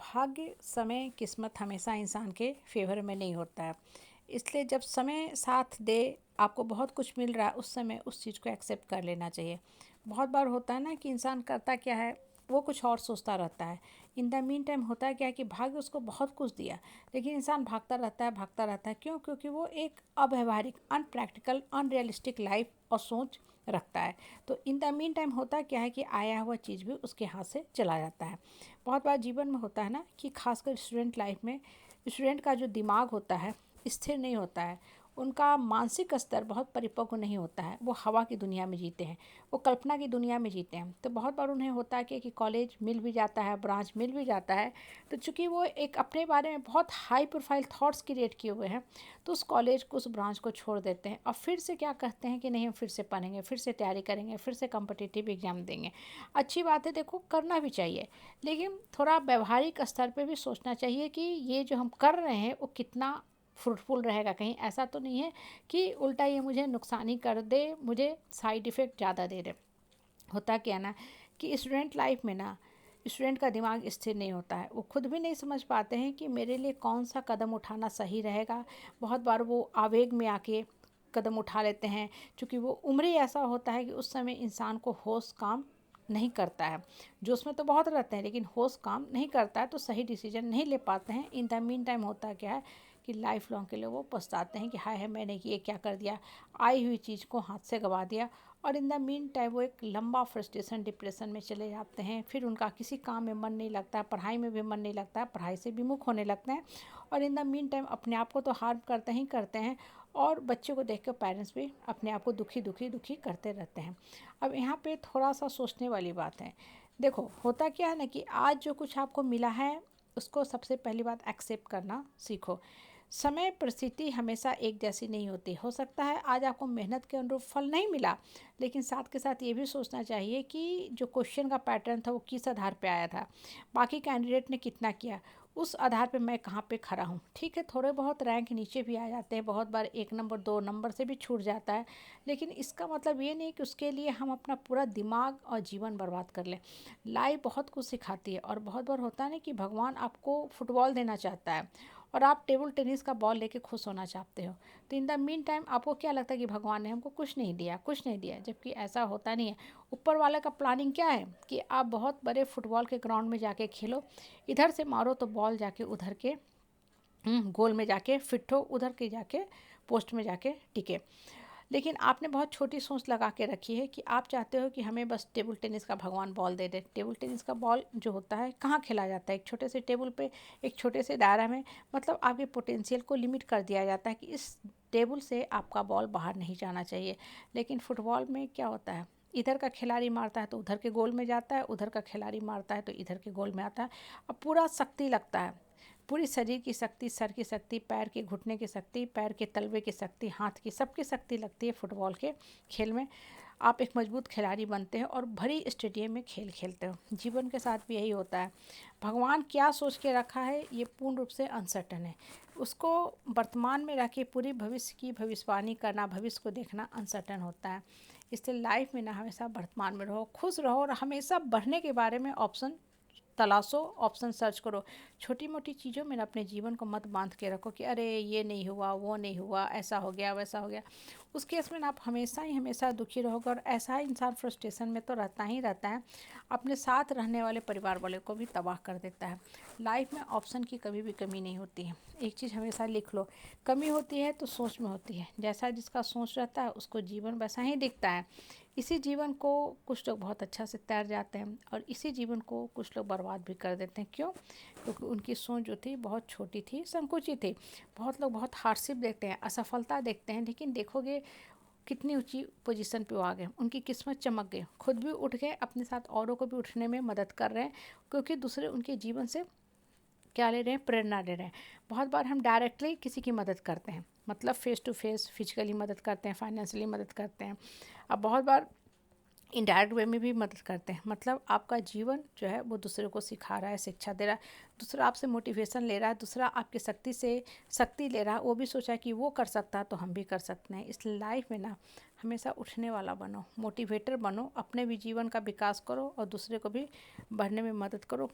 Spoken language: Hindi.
भाग्य, समय, किस्मत हमेशा इंसान के फेवर में नहीं होता है। इसलिए जब समय साथ दे, आपको बहुत कुछ मिल रहा है, उस समय उस चीज़ को एक्सेप्ट कर लेना चाहिए। बहुत बार होता है ना कि इंसान करता क्या है, वो कुछ और सोचता रहता है। इन द मीन टाइम होता है क्या है कि भाग्य उसको बहुत कुछ दिया, लेकिन इंसान भागता रहता है। क्यों? क्योंकि वो एक अव्यवहारिक, अनप्रैक्टिकल, अनरियलिस्टिक लाइफ और सोच रखता है। तो इन द मीन टाइम होता क्या है कि आया हुआ चीज़ भी उसके हाथ से चला जाता है। बहुत बार जीवन में होता है ना कि खासकर स्टूडेंट लाइफ में स्टूडेंट का जो दिमाग होता है स्थिर नहीं होता है। उनका मानसिक स्तर बहुत परिपक्व नहीं होता है। वो हवा की दुनिया में जीते हैं, वो कल्पना की दुनिया में जीते हैं। तो बहुत बार उन्हें होता है कि कॉलेज मिल भी जाता है, ब्रांच मिल भी जाता है, तो चूंकि वो एक अपने बारे में बहुत हाई प्रोफाइल थॉट्स क्रिएट किए हुए हैं, तो उस कॉलेज को, उस ब्रांच को छोड़ देते हैं और फिर से क्या कहते हैं कि नहीं, हम फिर से पढ़ेंगे, फिर से तैयारी करेंगे, फिर से कॉम्पिटिटिव एग्जाम देंगे। अच्छी बात है, देखो करना भी चाहिए, लेकिन थोड़ा व्यवहारिक स्तर पे भी सोचना चाहिए कि ये जो हम कर रहे हैं वो कितना फ्रूटफुल रहेगा। कहीं ऐसा तो नहीं है कि उल्टा ये मुझे नुकसान ही कर दे, मुझे साइड इफ़ेक्ट ज़्यादा दे दे। होता क्या ना कि स्टूडेंट लाइफ में ना स्टूडेंट का दिमाग स्थिर नहीं होता है। वो खुद भी नहीं समझ पाते हैं कि मेरे लिए कौन सा कदम उठाना सही रहेगा। बहुत बार वो आवेग में आके कदम उठा लेते हैं, क्योंकि वो उम्र ही ऐसा होता है कि उस समय इंसान को होश काम नहीं करता है। जोश में तो बहुत रहते हैं, लेकिन होश काम नहीं करता है, तो सही डिसीजन नहीं ले पाते हैं। इन द मीन टाइम होता क्या है कि लाइफ लॉन्ग के लिए वो पछताते हैं कि हाय हाय, मैंने ये क्या कर दिया, आई हुई चीज़ को हाथ से गंवा दिया। और इन द मीन टाइम वो एक लंबा फ्रस्ट्रेशन, डिप्रेशन में चले जाते हैं। फिर उनका किसी काम में मन नहीं लगता है, पढ़ाई में भी मन नहीं लगता है, पढ़ाई से विमुख होने लगते हैं। और इन द मीन टाइम अपने आप को तो हार्म करते ही करते हैं, और बच्चों को देख कर पेरेंट्स भी अपने आप को दुखी दुखी दुखी करते रहते हैं। अब यहाँ पे थोड़ा सा सोचने वाली बात है। देखो होता क्या है ना कि आज जो कुछ आपको मिला है, उसको सबसे पहली बात एक्सेप्ट करना सीखो। समय, परिस्थिति हमेशा एक जैसी नहीं होती। हो सकता है आज आपको मेहनत के अनुरूप फल नहीं मिला, लेकिन साथ के साथ ये भी सोचना चाहिए कि जो क्वेश्चन का पैटर्न था वो किस आधार पे आया था, बाकी कैंडिडेट ने कितना किया, उस आधार पे मैं कहाँ पे खड़ा हूँ। ठीक है, थोड़े बहुत रैंक नीचे भी आ जाते हैं, बहुत बार 1 नंबर 2 नंबर से भी छूट जाता है, लेकिन इसका मतलब ये नहीं कि उसके लिए हम अपना पूरा दिमाग और जीवन बर्बाद कर लें। लाइफ बहुत कुछ सिखाती है, और बहुत बार होता है ना कि भगवान आपको फुटबॉल देना चाहता है और आप टेबल टेनिस का बॉल लेके खुश होना चाहते हो। तो इन द मीन टाइम आपको क्या लगता है कि भगवान ने हमको कुछ नहीं दिया, कुछ नहीं दिया, जबकि ऐसा होता नहीं है। ऊपर वाले का प्लानिंग क्या है कि आप बहुत बड़े फुटबॉल के ग्राउंड में जाके खेलो, इधर से मारो तो बॉल जाके उधर के गोल में जाके फिट हो, उधर के जाके पोस्ट में जाके टिके। लेकिन आपने बहुत छोटी सोच लगा के रखी है कि आप चाहते हो कि हमें बस टेबल टेनिस का भगवान बॉल दे दे। टेबल टेनिस का बॉल जो होता है कहाँ खेला जाता है? एक छोटे से टेबल पे, एक छोटे से दायरा में। मतलब आपके पोटेंशियल को लिमिट कर दिया जाता है कि इस टेबल से आपका बॉल बाहर नहीं जाना चाहिए। लेकिन फुटबॉल में क्या होता है, इधर का खिलाड़ी मारता है तो उधर के गोल में जाता है, उधर का खिलाड़ी मारता है तो इधर के गोल में आता है। अब पूरा शक्ति लगता है, पूरी शरीर की शक्ति, सर की शक्ति, पैर के घुटने की शक्ति, पैर के तलवे की शक्ति, हाथ की, सबकी शक्ति लगती है फुटबॉल के खेल में। आप एक मजबूत खिलाड़ी बनते हैं और भरी स्टेडियम में खेल खेलते हो। जीवन के साथ भी यही होता है। भगवान क्या सोच के रखा है ये पूर्ण रूप से अनसर्टन है। उसको वर्तमान में रख के पूरी भविष्य की भविष्यवाणी करना, भविष्य को देखना अनसर्टन होता है। इसलिए लाइफ में ना हमेशा वर्तमान में रहो, खुश रहो, और हमेशा बढ़ने के बारे में ऑप्शन तलाशो, ऑप्शन सर्च करो। छोटी मोटी चीज़ों में ना अपने जीवन को मत बांध के रखो कि अरे ये नहीं हुआ, वो नहीं हुआ, ऐसा हो गया, वैसा हो गया। उस केस में ना आप हमेशा ही हमेशा दुखी रहोगे, और ऐसा इंसान फ्रस्ट्रेशन में तो रहता ही रहता है, अपने साथ रहने वाले परिवार वाले को भी तबाह कर देता है। लाइफ में ऑप्शन की कभी भी कमी नहीं होती है। एक चीज़ हमेशा लिख लो, कमी होती है तो सोच में होती है। जैसा जिसका सोच रहता है उसको जीवन वैसा ही दिखता है। इसी जीवन को कुछ लोग बहुत अच्छा से तैर जाते हैं, और इसी जीवन को कुछ लोग बर्बाद भी कर देते हैं। क्यों? क्योंकि उनकी सोच जो थी बहुत छोटी थी, संकुचित थी। बहुत लोग बहुत हार्डशिप देखते हैं, असफलता देखते हैं, लेकिन देखोगे कितनी ऊंची पोजीशन पे वो आ गए, उनकी किस्मत चमक गई, खुद भी उठ गए, अपने साथ औरों को भी उठने में मदद कर रहे हैं, क्योंकि दूसरे उनके जीवन से क्या ले रहे हैं, प्रेरणा ले रहे हैं। बहुत बार हम डायरेक्टली किसी की मदद करते हैं, मतलब फेस टू फेस फिजिकली मदद करते हैं, फाइनेंशियली मदद करते हैं। अब बहुत बार इनडायरेक्ट वे में भी मदद करते हैं, मतलब आपका जीवन जो है वो दूसरे को सिखा रहा है, शिक्षा दे रहा है, दूसरा आपसे मोटिवेशन ले रहा है, दूसरा आपकी शक्ति से शक्ति ले रहा है। वो भी सोचा कि वो कर सकता है तो हम भी कर सकते हैं। इसलिए लाइफ में ना हमेशा उठने वाला बनो, मोटिवेटर बनो, अपने भी जीवन का विकास करो और दूसरे को भी बढ़ने में मदद करो।